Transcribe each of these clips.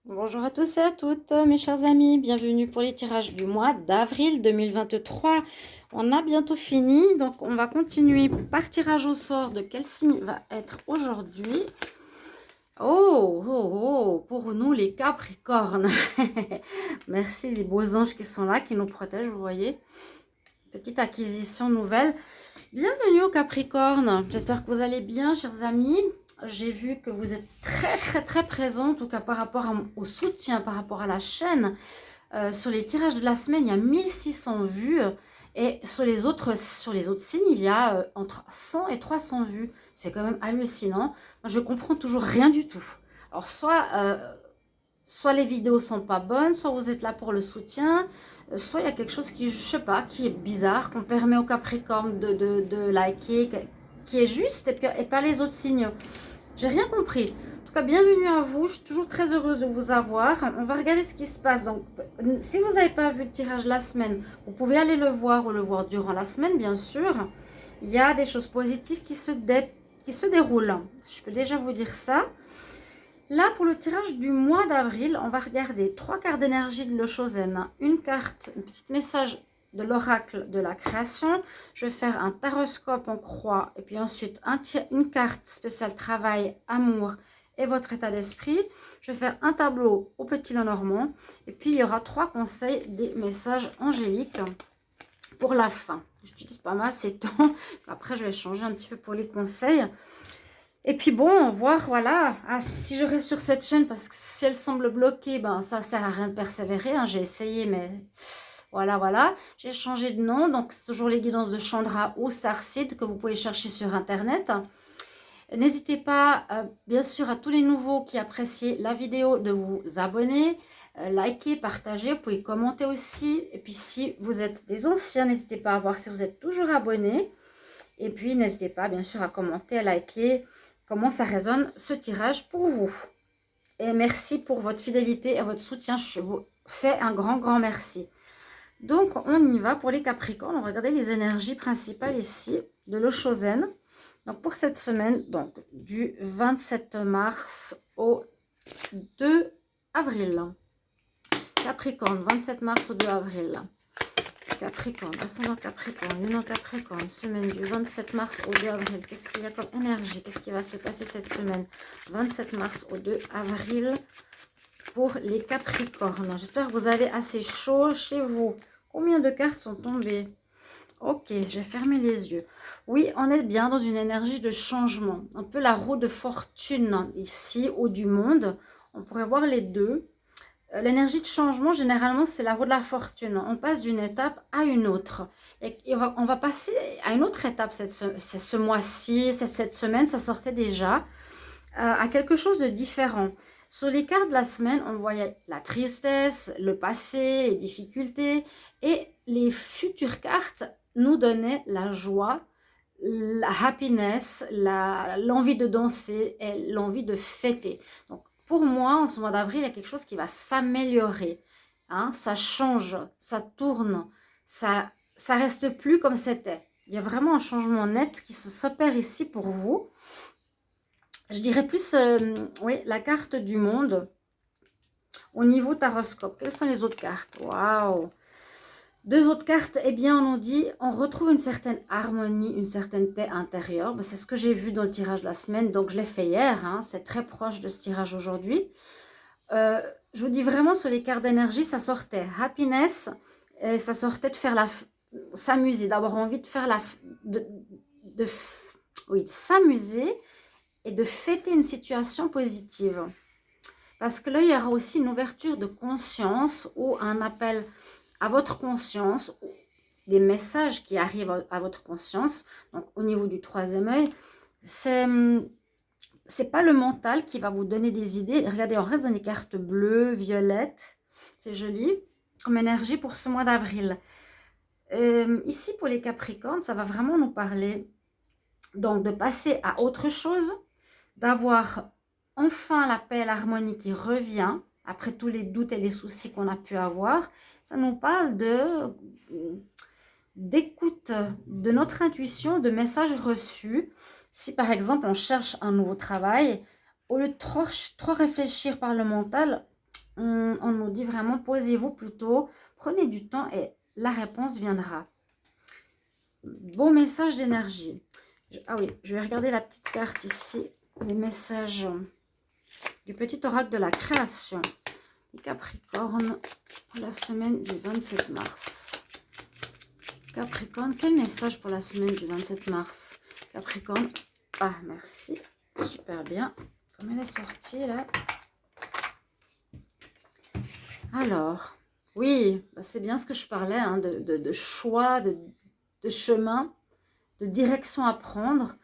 Bonjour à tous et à toutes, mes chers amis. Bienvenue pour les tirages du mois d'avril 2023. On a bientôt fini, donc on va continuer par tirage au sort de quel signe va être aujourd'hui. Oh, pour nous les Capricornes. Merci les beaux anges qui sont là, qui nous protègent, vous voyez. Petite acquisition nouvelle. Bienvenue aux Capricornes. J'espère que vous allez bien, chers amis. J'ai vu que vous êtes très présents, en tout cas par rapport au soutien, par rapport à la chaîne. Sur les tirages de la semaine, il y a 1600 vues. Et sur les autres signes, il y a entre 100 et 300 vues. C'est quand même hallucinant. Moi, je comprends toujours rien du tout. Alors, soit les vidéos sont pas bonnes, soit vous êtes là pour le soutien, soit il y a quelque chose qui, je sais pas, qui est bizarre, qu'on permet aux Capricornes de liker, qui est juste, et pas les autres signes. J'ai rien compris. En tout cas, bienvenue à vous. Je suis toujours très heureuse de vous avoir. On va regarder ce qui se passe. Donc, si vous n'avez pas vu le tirage la semaine, vous pouvez aller le voir ou le voir durant la semaine, bien sûr. Il y a des choses positives qui se déroulent. Je peux déjà vous dire ça. Là, pour le tirage du mois d'avril, on va regarder 3 cartes d'énergie de l'Oshozen, une carte, un petit message de l'oracle de la création. Je vais faire un taroscope en croix et puis ensuite une carte spéciale travail, amour et votre état d'esprit. Je vais faire un tableau au petit Lenormand et puis il y aura 3 conseils des messages angéliques pour la fin. J'utilise pas mal ces temps. Après, je vais changer un petit peu pour les conseils. Et puis bon, voir, voilà, si je reste sur cette chaîne, parce que si elle semble bloquée, ben ça sert à rien de persévérer, hein, j'ai essayé, mais voilà. J'ai changé de nom, donc c'est toujours les guidances de Chandra ou Starseed que vous pouvez chercher sur Internet. N'hésitez pas, bien sûr, à tous les nouveaux qui apprécient la vidéo de vous abonner, liker, partager, vous pouvez commenter aussi. Et puis si vous êtes des anciens, n'hésitez pas à voir si vous êtes toujours abonnés. Et puis n'hésitez pas, bien sûr, à commenter, à liker, comment ça résonne ce tirage pour vous. Et merci pour votre fidélité et votre soutien. Je vous fais un grand merci. Donc, on y va pour les Capricornes. On va regarder les énergies principales ici de l'Oshozen. Donc, pour cette semaine, donc du 27 mars au 2 avril. Capricorne, 27 mars au 2 avril. Capricorne, ascendant Capricorne, lune en Capricorne, semaine du 27 mars au 2 avril. Qu'est-ce qu'il y a comme énergie? Qu'est-ce qui va se passer cette semaine? 27 mars au 2 avril pour les Capricornes. J'espère que vous avez assez chaud chez vous. Combien de cartes sont tombées? Ok, j'ai fermé les yeux. Oui, on est bien dans une énergie de changement. Un peu la roue de fortune ici, au du monde. On pourrait voir les deux. L'énergie de changement, généralement, c'est la roue de la fortune. On passe d'une étape à une autre. Et on va passer à une autre étape ce mois-ci, cette semaine, ça sortait déjà, à quelque chose de différent. Sur les cartes de la semaine, on voyait la tristesse, le passé, les difficultés. Et les futures cartes nous donnaient la joie, la happiness, l'envie de danser et l'envie de fêter. Donc, pour moi, en ce mois d'avril, il y a quelque chose qui va s'améliorer. Hein, ça change, ça tourne, ça reste plus comme c'était. Il y a vraiment un changement net qui s'opère ici pour vous. Je dirais plus, oui, la carte du monde au niveau taroscope. Quelles sont les autres cartes? Waouh! Deux autres cartes, eh bien, on nous dit, on retrouve une certaine harmonie, une certaine paix intérieure. Ben, c'est ce que j'ai vu dans le tirage de la semaine, donc je l'ai fait hier. Hein, c'est très proche de ce tirage aujourd'hui. Je vous dis vraiment, sur les cartes d'énergie, ça sortait happiness, et ça sortait de faire s'amuser, d'avoir envie de faire oui, s'amuser et de fêter une situation positive. Parce que là, il y aura aussi une ouverture de conscience ou un appel à votre conscience, des messages qui arrivent à votre conscience. Donc, au niveau du troisième œil, c'est pas le mental qui va vous donner des idées. Regardez, on reste dans les cartes bleues, violettes. C'est joli comme énergie pour ce mois d'avril. Ici, pour les Capricornes, ça va vraiment nous parler donc de passer à autre chose, d'avoir enfin la paix et l'harmonie qui revient après tous les doutes et les soucis qu'on a pu avoir. Ça nous parle d'écoute de notre intuition, de messages reçus. Si par exemple on cherche un nouveau travail, au lieu de trop réfléchir par le mental, On nous dit vraiment, posez-vous plutôt, prenez du temps et la réponse viendra. Bon message d'énergie. Ah oui, je vais regarder la petite carte ici, les messages du petit oracle de la création. Les Capricornes pour la semaine du 27 mars. Capricorne, quel message pour la semaine du 27 mars? Capricorne, ah merci, super bien. Comme elle est sortie là. Alors, oui, bah c'est bien ce que je parlais, hein, de choix, de chemin, de direction à prendre.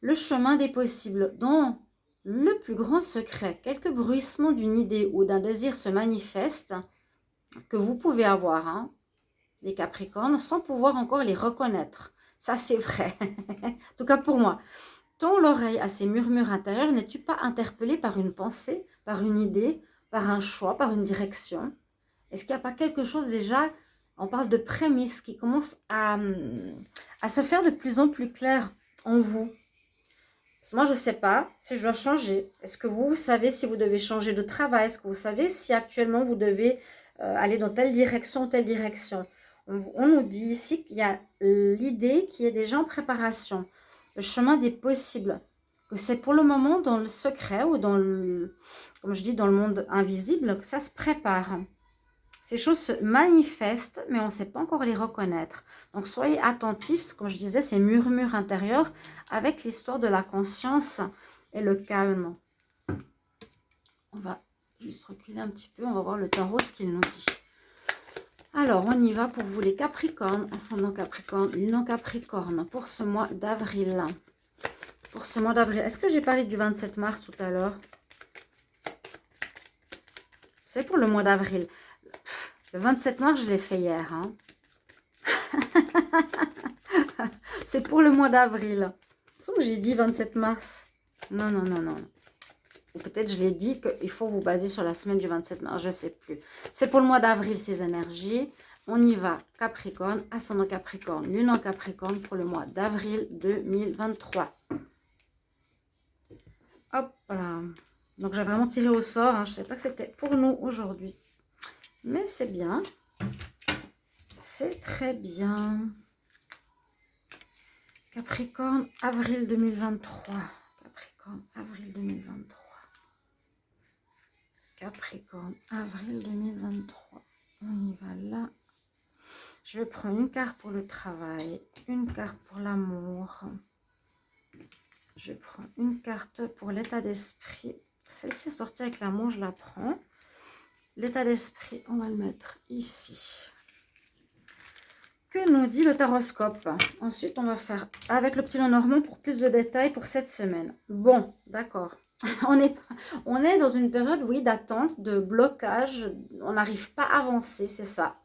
Le chemin des possibles, dont le plus grand secret, quelques bruissements d'une idée ou d'un désir se manifestent, que vous pouvez avoir, hein, les Capricornes, sans pouvoir encore les reconnaître. Ça, c'est vrai. En tout cas pour moi. Tends l'oreille à ces murmures intérieurs. N'es-tu pas interpellé par une pensée, par une idée, par un choix, par une direction? Est-ce qu'il n'y a pas quelque chose déjà, on parle de prémices, qui commence à se faire de plus en plus clair en vous? Moi, je ne sais pas si je dois changer. Est-ce que vous savez si vous devez changer de travail? Est-ce que vous savez si actuellement vous devez aller dans telle direction, telle direction? On nous dit ici qu'il y a l'idée qui est déjà en préparation. Le chemin des possibles. Que c'est pour le moment dans le secret ou dans le, comme je dis, dans le monde invisible que ça se prépare. Ces choses se manifestent, mais on ne sait pas encore les reconnaître. Donc, soyez attentifs, comme je disais, ces murmures intérieurs avec l'histoire de la conscience et le calme. On va juste reculer un petit peu, on va voir le tarot, ce qu'il nous dit. Alors, on y va pour vous les Capricornes, ascendant Capricorne, lune Capricorne, pour ce mois d'avril. Pour ce mois d'avril, est-ce que j'ai parlé du 27 mars tout à l'heure? C'est pour le mois d'avril. Le 27 mars, je l'ai fait hier. Hein. C'est pour le mois d'avril. Sauf que j'ai dit 27 mars. Non, non, non, non. Ou peut-être je l'ai dit qu'il faut vous baser sur la semaine du 27 mars. Je ne sais plus. C'est pour le mois d'avril, ces énergies. On y va. Capricorne, ascendant Capricorne, lune en Capricorne pour le mois d'avril 2023. Hop là. Donc, j'ai vraiment tiré au sort. Hein. Je ne sais pas que c'était pour nous aujourd'hui. Mais c'est bien. C'est très bien. Capricorne, avril 2023. Capricorne, avril 2023. Capricorne, avril 2023. On y va là. Je vais prendre une carte pour le travail, une carte pour l'amour. Je prends une carte pour l'état d'esprit. Celle-ci est sortie avec l'amour, je la prends. L'état d'esprit, on va le mettre ici. Que nous dit le taroscope? Ensuite, on va faire avec le petit Lenormand pour plus de détails pour cette semaine. Bon, d'accord. On est dans une période, oui, d'attente, de blocage. On n'arrive pas à avancer, c'est ça.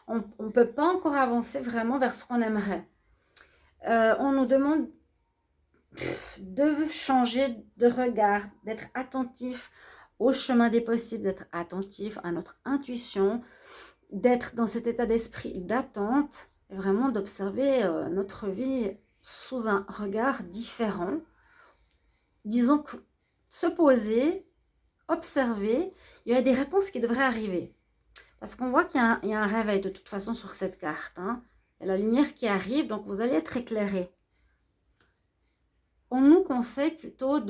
On ne peut pas encore avancer vraiment vers ce qu'on aimerait. On nous demande de changer de regard, d'être attentif au chemin des possibles, d'être attentif à notre intuition, d'être dans cet état d'esprit d'attente et vraiment d'observer notre vie sous un regard différent. Disons que se poser, observer, il y a des réponses qui devraient arriver. Parce qu'on voit qu'il y a un réveil de toute façon sur cette carte. Hein. Il y a la lumière qui arrive, donc vous allez être éclairé. On nous conseille plutôt,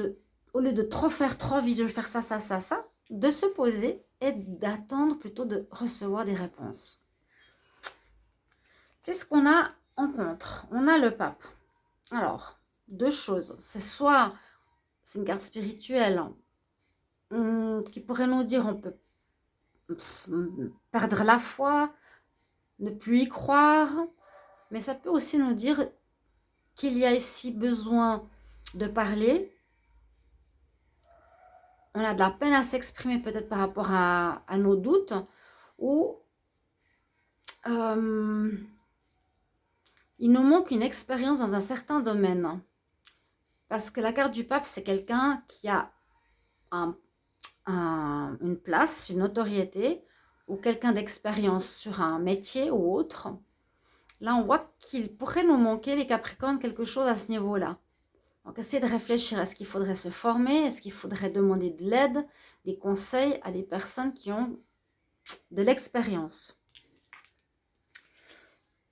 au lieu de trop faire trop vite, je vais faire ça, ça, ça, ça, de se poser et d'attendre plutôt de recevoir des réponses. Qu'est-ce qu'on a en contre? On a le pape. Alors, deux choses. C'est soit, c'est une carte spirituelle qui pourrait nous dire on peut perdre la foi, ne plus y croire, mais ça peut aussi nous dire qu'il y a ici besoin de parler. On a de la peine à s'exprimer peut-être par rapport à nos doutes, ou il nous manque une expérience dans un certain domaine. Parce que la carte du pape, c'est quelqu'un qui a une place, une notoriété, ou quelqu'un d'expérience sur un métier ou autre. Là, on voit qu'il pourrait nous manquer, les Capricornes, quelque chose à ce niveau-là. Donc, essayez de réfléchir. Est-ce qu'il faudrait se former? Est-ce qu'il faudrait demander de l'aide, des conseils à des personnes qui ont de l'expérience?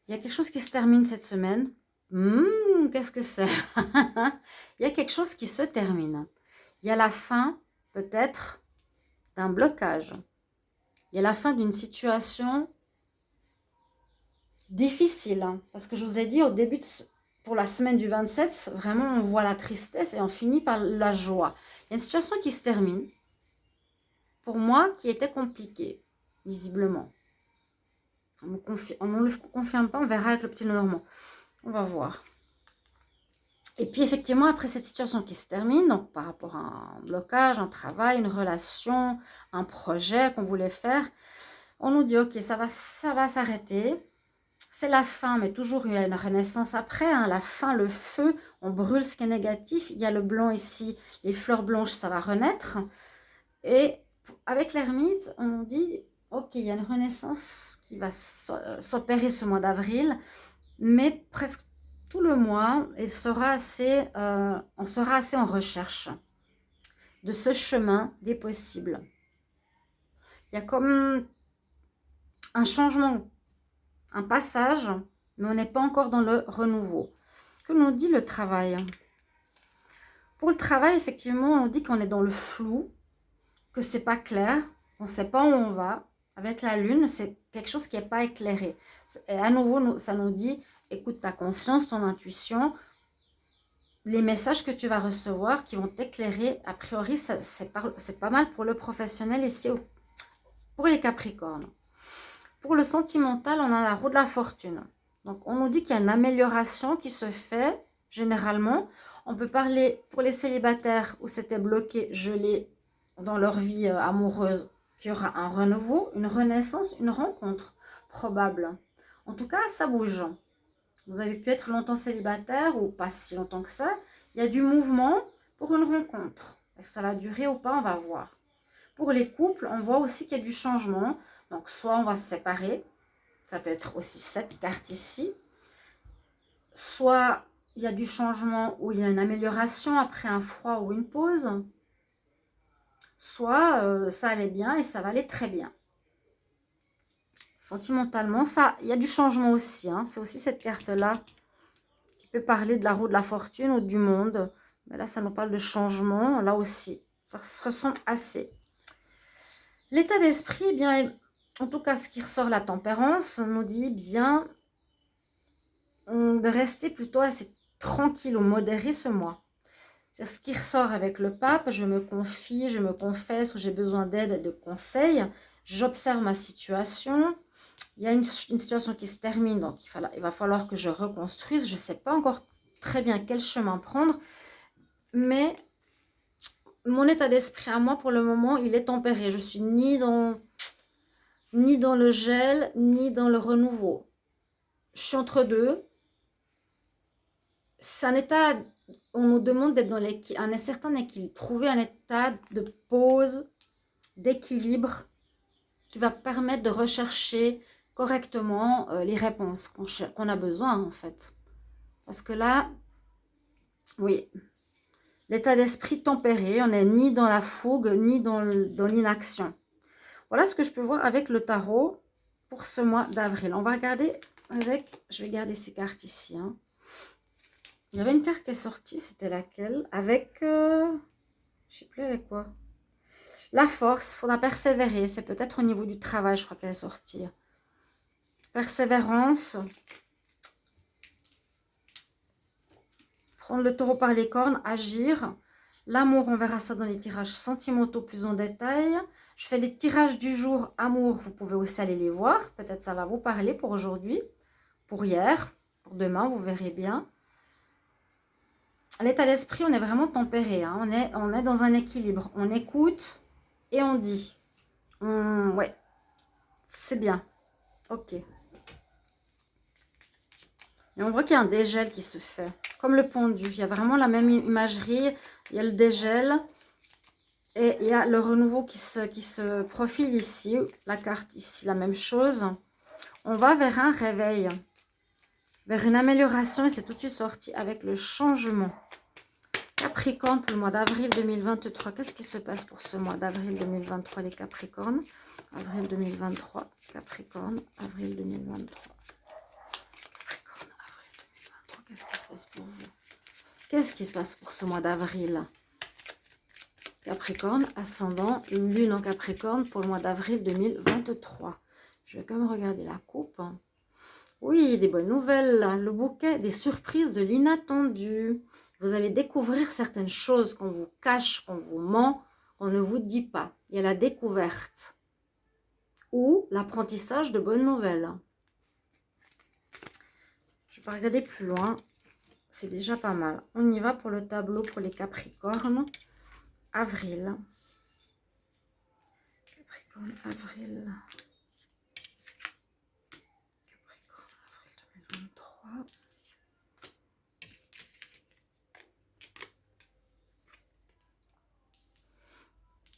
Il y a quelque chose qui se termine cette semaine. Qu'est-ce que c'est? Il y a quelque chose qui se termine. Il y a la fin, peut-être, d'un blocage. Il y a la fin d'une situation difficile. Parce que je vous ai dit au début, pour la semaine du 27, vraiment on voit la tristesse et on finit par la joie. Il y a une situation qui se termine, pour moi, qui était compliquée, visiblement. On ne le confirme pas, on verra avec le petit Normand. On va voir. Et puis effectivement, après cette situation qui se termine, donc par rapport à un blocage, un travail, une relation, un projet qu'on voulait faire, on nous dit ok, ça va s'arrêter. C'est la fin, mais toujours il y a une renaissance après. Hein. La fin, le feu, on brûle ce qui est négatif. Il y a le blanc ici, les fleurs blanches, ça va renaître. Et avec l'ermite, on nous dit ok, il y a une renaissance qui va s'opérer ce mois d'avril, mais presque tout le mois, on sera assez en recherche de ce chemin des possibles. Il y a comme un changement, un passage, mais on n'est pas encore dans le renouveau. Que nous dit le travail? Pour le travail, effectivement, on dit qu'on est dans le flou, que c'est pas clair, on ne sait pas où on va. Avec la lune, c'est quelque chose qui n'est pas éclairé. Et à nouveau, ça nous dit, écoute ta conscience, ton intuition, les messages que tu vas recevoir qui vont t'éclairer. A priori, c'est pas mal pour le professionnel ici, pour les Capricornes. Pour le sentimental, on a la roue de la fortune. Donc, on nous dit qu'il y a une amélioration qui se fait, généralement. On peut parler pour les célibataires où c'était bloqué, gelé dans leur vie amoureuse, qu'il y aura un renouveau, une renaissance, une rencontre probable. En tout cas, ça bouge. Vous avez pu être longtemps célibataire ou pas si longtemps que ça. Il y a du mouvement pour une rencontre. Est-ce que ça va durer ou pas? On va voir. Pour les couples, on voit aussi qu'il y a du changement. Donc, soit on va se séparer. Ça peut être aussi cette carte ici. Soit il y a du changement où il y a une amélioration après un froid ou une pause. Soit ça allait bien et ça va aller très bien. Sentimentalement, il y a du changement aussi. Hein. C'est aussi cette carte-là qui peut parler de la roue de la fortune ou du monde. Mais là, ça nous parle de changement. Là aussi, ça se ressemble assez. L'état d'esprit, eh bien, en tout cas, ce qui ressort, la tempérance, on nous dit bien de rester plutôt assez tranquille ou modéré ce mois. C'est ce qui ressort avec le pape. Je me confie, je me confesse, ou j'ai besoin d'aide et de conseils. J'observe ma situation. Il y a une situation qui se termine, donc il va falloir que je reconstruise. Je ne sais pas encore très bien quel chemin prendre, mais mon état d'esprit à moi, pour le moment, il est tempéré. Je suis ni dans le gel, ni dans le renouveau. Je suis entre deux. C'est un état, on nous demande d'être dans un certain équilibre, trouver un état de pause, d'équilibre, qui va permettre de rechercher correctement les réponses qu'on a besoin, en fait. Parce que là, oui, l'état d'esprit tempéré, on n'est ni dans la fougue, ni dans l'inaction. Voilà ce que je peux voir avec le tarot pour ce mois d'avril. On va regarder avec, je vais garder ces cartes ici. Hein. Il y avait une carte qui est sortie, c'était laquelle? Avec, je ne sais plus avec quoi. La force, il faudra persévérer. C'est peut-être au niveau du travail, je crois qu'elle est sortie. Persévérance. Prendre le taureau par les cornes, agir. L'amour, on verra ça dans les tirages sentimentaux plus en détail. Je fais les tirages du jour amour, vous pouvez aussi aller les voir. Peut-être ça va vous parler pour aujourd'hui, pour hier, pour demain, vous verrez bien. L'état d'esprit, on est vraiment tempéré. Hein. On est dans un équilibre. On écoute et on dit. Ouais, c'est bien. Ok. Et on voit qu'il y a un dégel qui se fait. Comme le pendu. Il y a vraiment la même imagerie. Il y a le dégel. Et il y a le renouveau qui se profile ici. La carte ici, la même chose. On va vers un réveil. Vers une amélioration. Et c'est tout de suite sorti avec le changement. Capricorne pour le mois d'avril 2023. Qu'est-ce qui se passe pour ce mois d'avril 2023, les Capricornes? Avril 2023, Capricorne, avril 2023. Capricorne, avril 2023. Qu'est-ce qui se passe pour vous? Qu'est-ce qui se passe pour ce mois d'avril? Capricorne, ascendant, lune en Capricorne pour le mois d'avril 2023. Je vais quand même regarder la coupe. Oui, des bonnes nouvelles, le bouquet, des surprises, de l'inattendu. Vous allez découvrir certaines choses qu'on vous cache, qu'on vous ment, qu'on ne vous dit pas. Il y a la découverte ou l'apprentissage de bonnes nouvelles. Je ne vais pas regarder plus loin, c'est déjà pas mal. On y va pour le tableau pour les Capricornes. Avril. Capricorne, avril. Capricorne, avril 2023.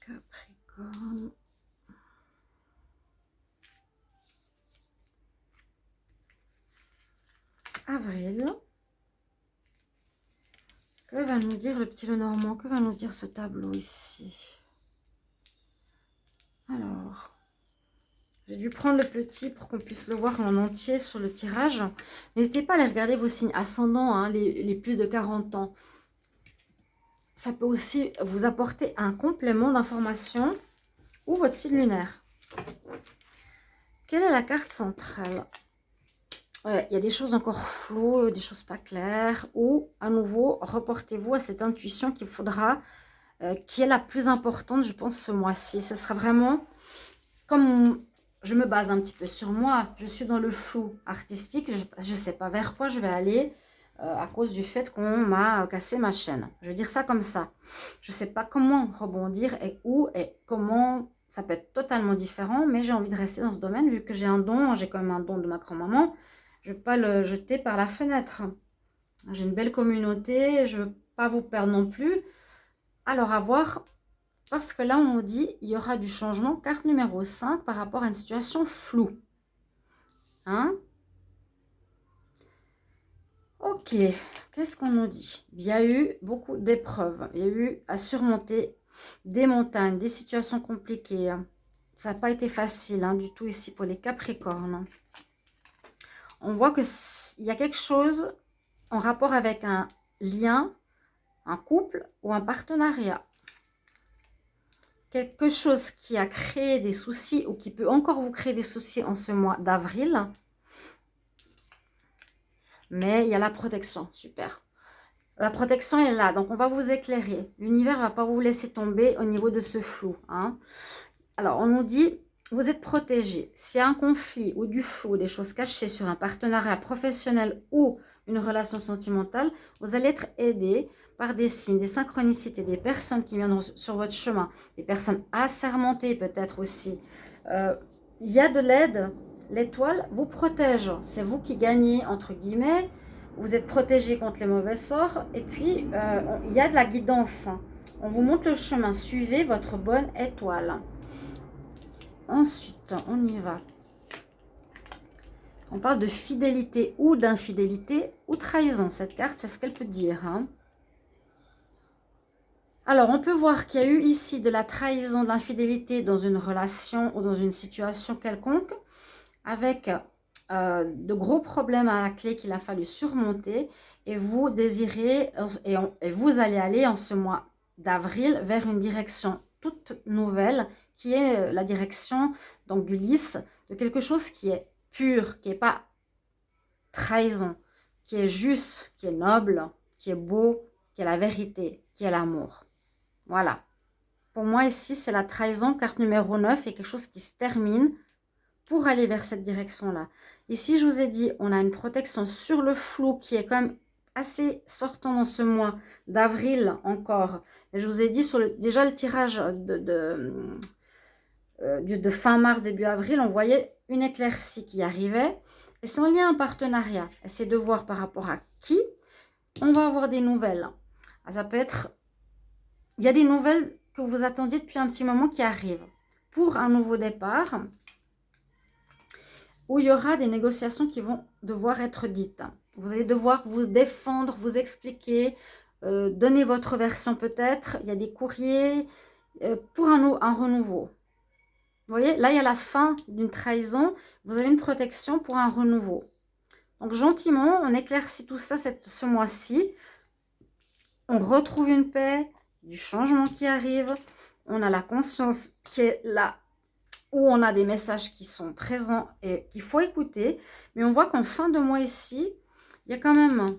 Capricorne. Avril. Que va nous dire le petit Lenormand? Que va nous dire ce tableau ici? Alors, j'ai dû prendre le petit pour qu'on puisse le voir en entier sur le tirage. N'hésitez pas à aller regarder vos signes ascendants, hein, les plus de 40 ans. Ça peut aussi vous apporter un complément d'information ou votre signe lunaire. Quelle est la carte centrale? Il y a des choses encore floues, des choses pas claires. Ou, à nouveau, reportez-vous à cette intuition qu'il faudra, qui est la plus importante, je pense, ce mois-ci. Ce sera vraiment, comme je me base un petit peu sur moi, je suis dans le flou artistique, je ne sais pas vers quoi je vais aller à cause du fait qu'on m'a cassé ma chaîne. Je veux dire ça comme ça. Je ne sais pas comment rebondir et où et comment. Ça peut être totalement différent, mais j'ai envie de rester dans ce domaine vu que j'ai un don, j'ai quand même un don de ma grand-maman. Je ne vais pas le jeter par la fenêtre. J'ai une belle communauté, je ne veux pas vous perdre non plus. Alors à voir, parce que là on nous dit il y aura du changement, carte numéro 5 par rapport à une situation floue. Hein? Ok, qu'est-ce qu'on nous dit? Il y a eu beaucoup d'épreuves, il y a eu à surmonter des montagnes, des situations compliquées. Ça n'a pas été facile hein, du tout ici pour les Capricornes. On voit qu'il y a quelque chose en rapport avec un lien, un couple ou un partenariat. Quelque chose qui a créé des soucis ou qui peut encore vous créer des soucis en ce mois d'avril. Mais il y a la protection, super. La protection est là, donc on va vous éclairer. L'univers ne va pas vous laisser tomber au niveau de ce flou. Hein. Alors, on nous dit, vous êtes protégé. S'il y a un conflit ou du flou, des choses cachées sur un partenariat professionnel ou une relation sentimentale, vous allez être aidé par des signes, des synchronicités, des personnes qui viendront sur votre chemin, des personnes assermentées peut-être aussi. Il y a de l'aide. L'étoile vous protège. C'est vous qui gagnez, entre guillemets. Vous êtes protégé contre les mauvais sorts. Et puis, il y a de la guidance. On vous montre le chemin. Suivez votre bonne étoile. Ensuite, on y va. On parle de fidélité ou d'infidélité ou trahison. Cette carte, c'est ce qu'elle peut dire. Hein. Alors, on peut voir qu'il y a eu ici de la trahison, de l'infidélité dans une relation ou dans une situation quelconque, avec de gros problèmes à la clé qu'il a fallu surmonter. Et vous désirez, et vous allez aller en ce mois d'avril vers une direction toute nouvelle, qui est la direction donc du lys, de quelque chose qui est pur, qui n'est pas trahison, qui est juste, qui est noble, qui est beau, qui est la vérité, qui est l'amour. Voilà. Pour moi ici, c'est la trahison, carte numéro 9, et quelque chose qui se termine pour aller vers cette direction-là. Ici, je vous ai dit, on a une protection sur le flou qui est quand même assez sortant dans ce mois d'avril encore. Et je vous ai dit, sur déjà le tirage de fin mars, début avril, on voyait une éclaircie qui arrivait. Et c'est en lien à un partenariat. Essayez de voir par rapport à qui on va avoir des nouvelles. Ça peut être... Il y a des nouvelles que vous attendiez depuis un petit moment qui arrivent. Pour un nouveau départ, où il y aura des négociations qui vont devoir être dites. Vous allez devoir vous défendre, vous expliquer, donnez votre version peut-être. Il y a des courriers pour un renouveau. Vous voyez, là, il y a la fin d'une trahison. Vous avez une protection pour un renouveau. Donc, gentiment, on éclaircit tout ça ce mois-ci. On retrouve une paix, du changement qui arrive. On a la conscience qui est là, où on a des messages qui sont présents et qu'il faut écouter. Mais on voit qu'en fin de mois ici, il y a quand même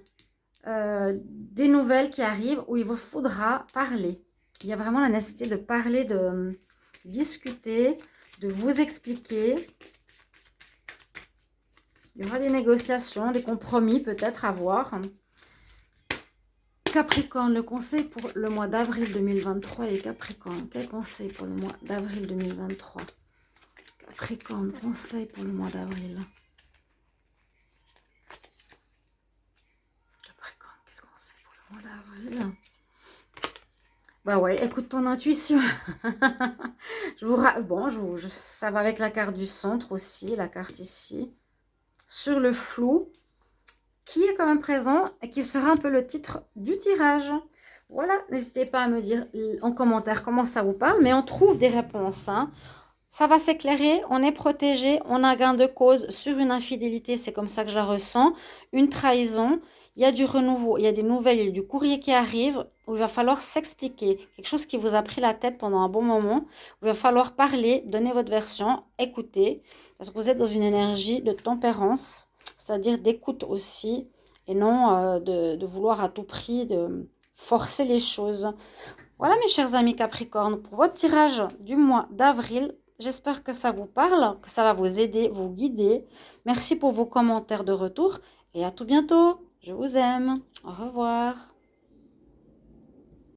des nouvelles qui arrivent où il vous faudra parler. Il y a vraiment la nécessité de parler, de discuter, de vous expliquer. Il y aura des négociations, des compromis peut-être à voir. Capricorne, le conseil pour le mois d'avril 2023. Les Capricornes, quel conseil pour le mois d'avril 2023? Capricorne, conseil pour le mois d'avril. Capricorne, quel conseil pour le mois d'avril? Bah ouais, écoute ton intuition. Ça va avec la carte du centre aussi, la carte ici. Sur le flou, qui est quand même présent et qui sera un peu le titre du tirage. Voilà, n'hésitez pas à me dire en commentaire comment ça vous parle, mais on trouve des réponses. Hein. Ça va s'éclairer, on est protégé, on a gain de cause sur une infidélité, c'est comme ça que je la ressens, une trahison, il y a du renouveau, il y a des nouvelles, il y a du courrier qui arrive, où il va falloir s'expliquer, quelque chose qui vous a pris la tête pendant un bon moment, où il va falloir parler, donner votre version, écouter, parce que vous êtes dans une énergie de tempérance, c'est-à-dire d'écoute aussi, et non de vouloir à tout prix de forcer les choses. Voilà mes chers amis Capricorne, pour votre tirage du mois d'avril. J'espère que ça vous parle, que ça va vous aider, vous guider. Merci pour vos commentaires de retour et à tout bientôt. Je vous aime. Au revoir.